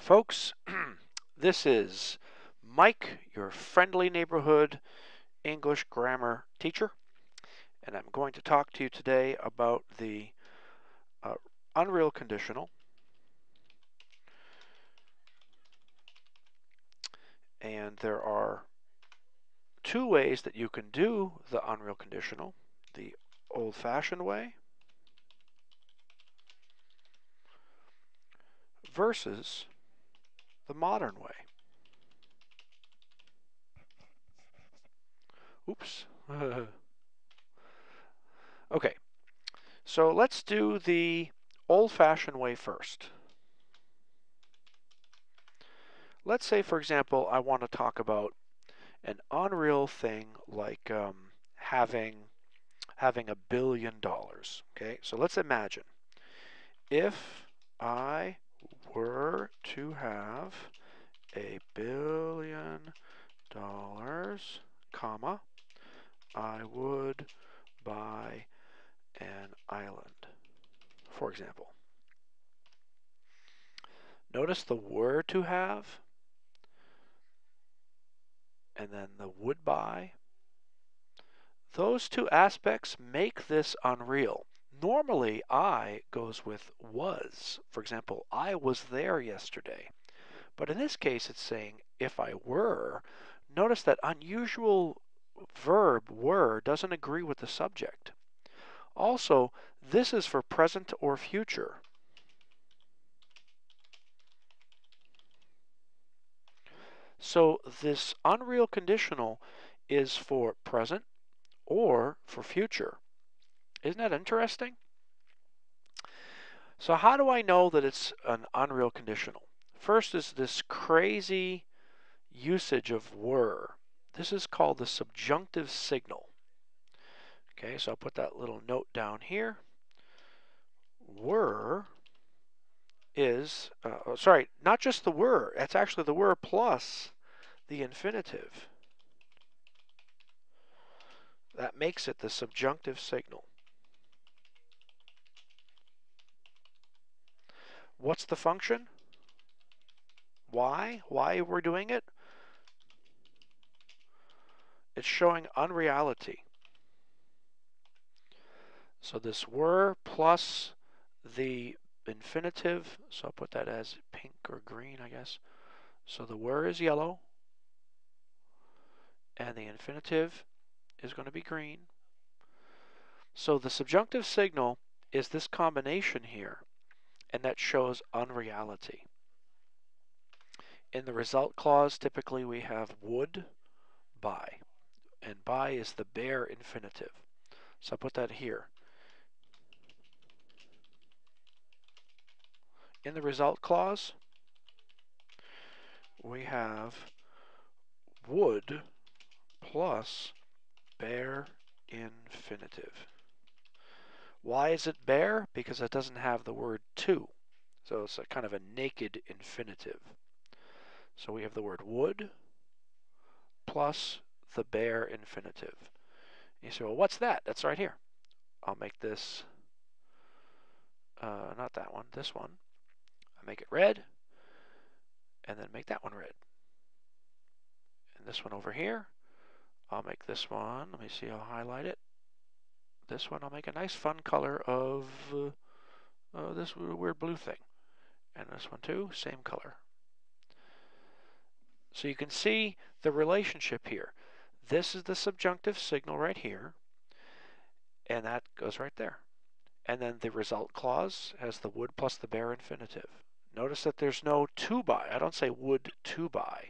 folks. This is Mike, your friendly neighborhood English grammar teacher, and I'm going to talk to you today about the uh, unreal conditional. And there are two ways that you can do the unreal conditional: the old-fashioned way versus the modern way. Oops. Okay, so let's do the old-fashioned way first. Let's say, for example, I want to talk about an unreal thing like having $1 billion. Okay, so let's imagine if I were to have $1 billion, comma, I would buy an island, for example. Notice the were to have and then the would buy. Those two aspects make this unreal. Normally, I goes with was. For example, I was there yesterday. But in this case, it's saying if I were. Notice that unusual verb were doesn't agree with the subject. Also, this is for present or future. So this unreal conditional is for present or for future. Isn't that interesting? So how do I know that it's an unreal conditional? First is this crazy usage of were. This is called the subjunctive signal. Okay, so I'll put that little note down here. Were is, sorry, not just the were. It's actually the were plus the infinitive. That makes it the subjunctive signal. What's the function? Why? Why we're doing it? It's showing unreality. So this were plus the infinitive, so I'll put that as pink or green, I guess. So the were is yellow, and the infinitive is going to be green. So the subjunctive signal is this combination here, and that shows unreality. In the result clause, typically we have would buy, and buy is the bare infinitive. So I'll put that here. In the result clause, we have would plus bare infinitive. Why is it bare? Because it doesn't have the word to. So it's a kind of a naked infinitive. So we have the word would plus the bare infinitive. And you say, well, what's that? That's right here. I'll make this, not that one, this one. I make it red, and then make that one red. And this one over here, I'll make this one, let me see, I'll highlight it. This one, I'll make a nice fun color of this weird blue thing. And this one too, same color. So you can see the relationship here. This is the subjunctive signal right here, and that goes right there. And then the result clause has the would plus the bare infinitive. Notice that there's no to buy. I don't say would to buy.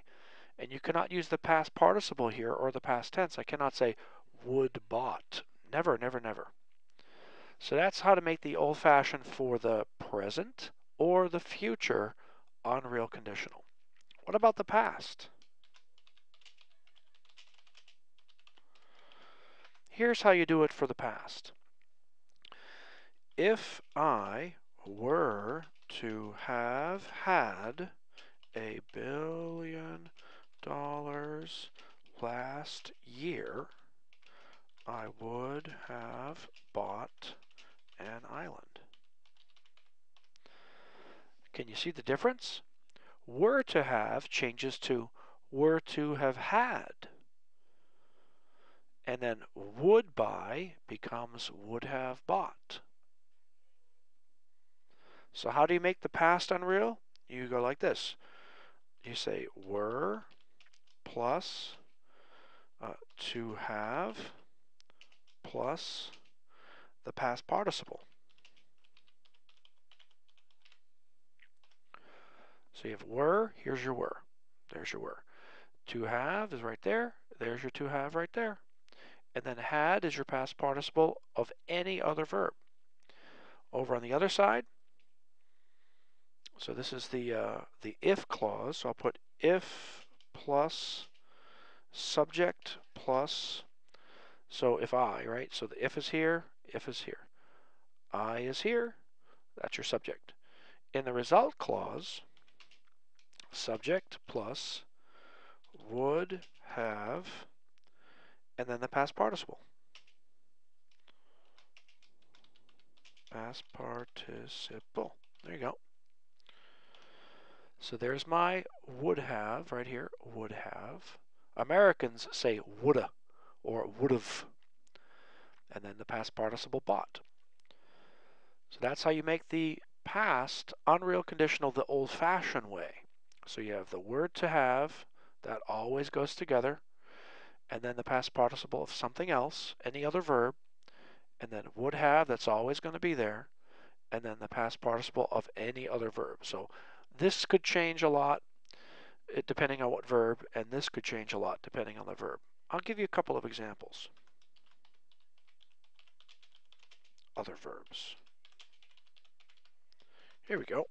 And you cannot use the past participle here or the past tense. I cannot say would bought. Never, never, never. So that's how to make the old-fashioned for the present or the future unreal conditional. What about the past? Here's how you do it for the past. If I were to have had $1 billion last year, I would have bought an island. Can you see the difference? were to have changes to were to have had. And then would buy becomes would have bought. So how do you make the past unreal? You go like this. You say were plus to have plus the past participle. So you have were, here's your were. There's your were. To have is right there. There's your to have right there. And then had is your past participle of any other verb. Over on the other side, so this is the if clause. So I'll put if plus subject plus, so if I, right? So the if is here, I is here, that's your subject. In the result clause, subject plus would have, and then the past participle. Past participle. There you go. So there's my would have right here, would have. Americans say woulda or would've, and then the past participle bought. So that's how you make the past unreal conditional the old-fashioned way. So you have the word to have, that always goes together, and then the past participle of something else, any other verb, and then would have, that's always going to be there, and then the past participle of any other verb. So this could change a lot depending on what verb, and this could change a lot depending on the verb. I'll give you a couple of examples. Other verbs. Here we go.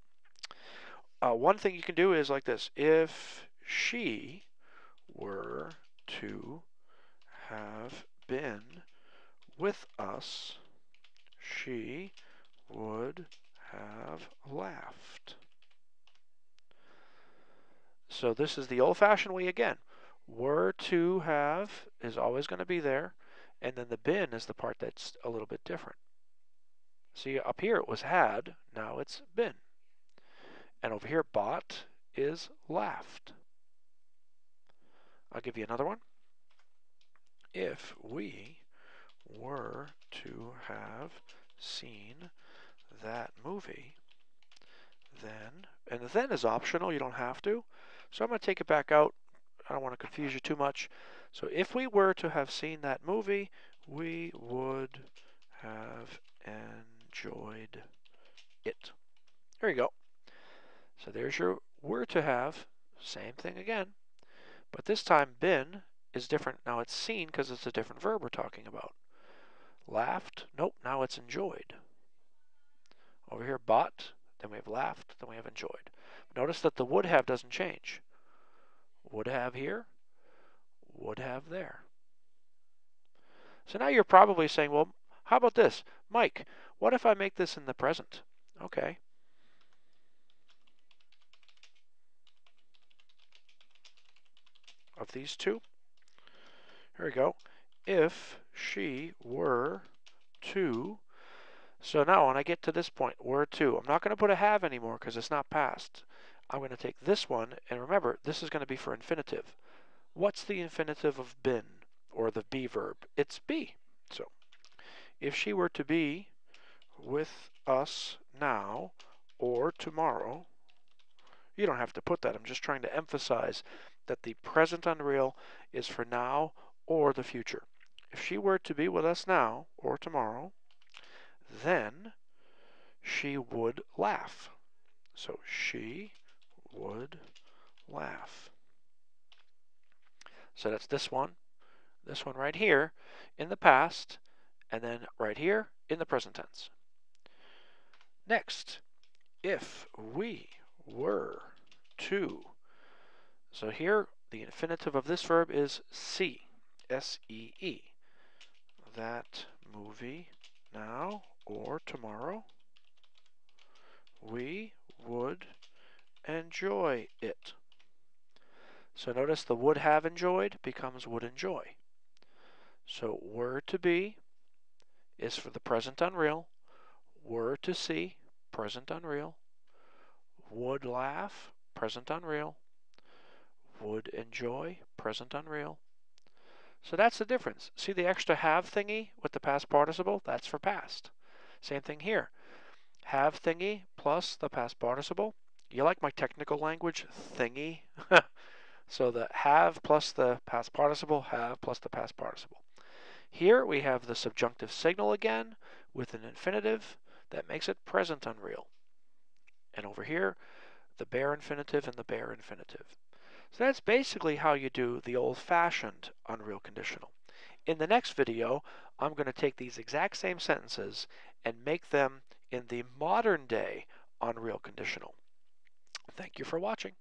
One thing you can do is like this. If she were to have been with us, she would have laughed. So this is the old-fashioned way again. Were to have is always going to be there, and then the been is the part that's a little bit different. See, up here it was had, now it's been. And over here, bought is laughed. I'll give you another one. If we were to have seen that movie, then, and the then is optional, you don't have to. So I'm going to take it back out. I don't want to confuse you too much. So if we were to have seen that movie, we would have enjoyed it. There you go. So there's your were to have, same thing again, but this time been is different. Now it's seen because it's a different verb we're talking about. Laughed, nope, now it's enjoyed. Over here, bought, then we have laughed, then we have enjoyed. Notice that the would have doesn't change. Would have here, would have there. So now you're probably saying, well, how about this? Mike, what if I make this in the present? Okay. Of these two, here we go. If she were to, so now when I get to this point, were to, I'm not going to put a have anymore because it's not past. I'm going to take this one, and remember, this is going to be for infinitive. What's the infinitive of been, or the be verb? It's be. So, if she were to be with us now or tomorrow, you don't have to put that. I'm just trying to emphasize that the present unreal is for now or the future. If she were to be with us now or tomorrow, then she would laugh. So she would laugh. So that's this one right here in the past, and then right here in the present tense. Next, if we were to, so here the infinitive of this verb is see, S-E-E. That movie now or tomorrow, we would enjoy it. So notice the would have enjoyed becomes would enjoy. So were to be is for the present unreal, were to see, present unreal, would laugh, present unreal. Would enjoy, present unreal. So that's the difference. See the extra have thingy with the past participle? That's for past. Same thing here. Have thingy plus the past participle. You like my technical language? Thingy. So the have plus the past participle, have plus the past participle. Here we have the subjunctive signal again with an infinitive that makes it present unreal. And over here, the bare infinitive and the bare infinitive. So that's basically how you do the old-fashioned unreal conditional. In the next video, I'm going to take these exact same sentences and make them in the modern day unreal conditional. Thank you for watching.